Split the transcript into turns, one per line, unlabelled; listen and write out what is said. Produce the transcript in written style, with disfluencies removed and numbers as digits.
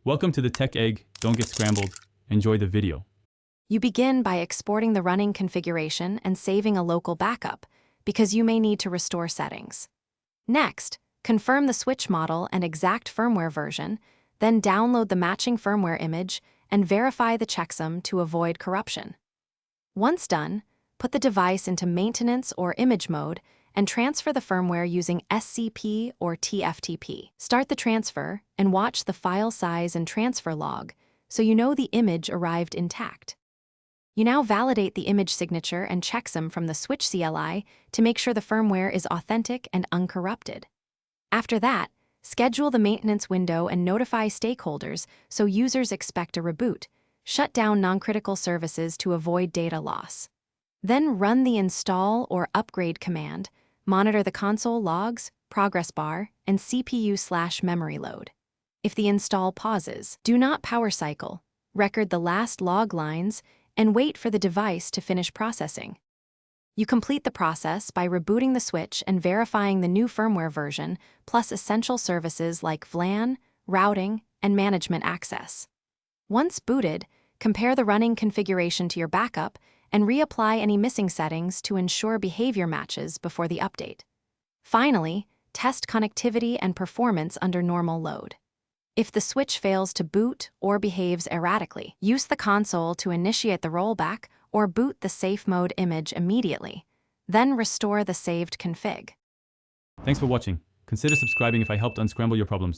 Welcome to the Tech Egg. Don't get scrambled. Enjoy the video.
You begin by exporting the running configuration and saving a local backup, because you may need to restore settings. Next, confirm the Switch model and exact firmware version, then download the matching firmware image and verify the checksum to avoid corruption. Once done, put the device into maintenance or image mode and transfer the firmware using SCP or TFTP. Start the transfer and watch the file size and transfer log so you know the image arrived intact. You now validate the image signature and checksum from the Switch CLI to make sure the firmware is authentic and uncorrupted. After that, schedule the maintenance window and notify stakeholders so users expect a reboot. Shut down non-critical services to avoid data loss. Then run the install or upgrade command. Monitor the console logs, progress bar, and CPU/memory load. If the install pauses, do not power cycle, record the last log lines, and wait for the device to finish processing. You complete the process by rebooting the Switch and verifying the new firmware version, plus essential services like VLAN, routing, and management access. Once booted, compare the running configuration to your backup and reapply any missing settings to ensure behavior matches before the update. Finally, test connectivity and performance under normal load. If the Switch fails to boot or behaves erratically, use the console to initiate the rollback or boot the safe mode image immediately. Then restore the saved config.
Thanks for watching. Consider subscribing if I helped unscramble your problems.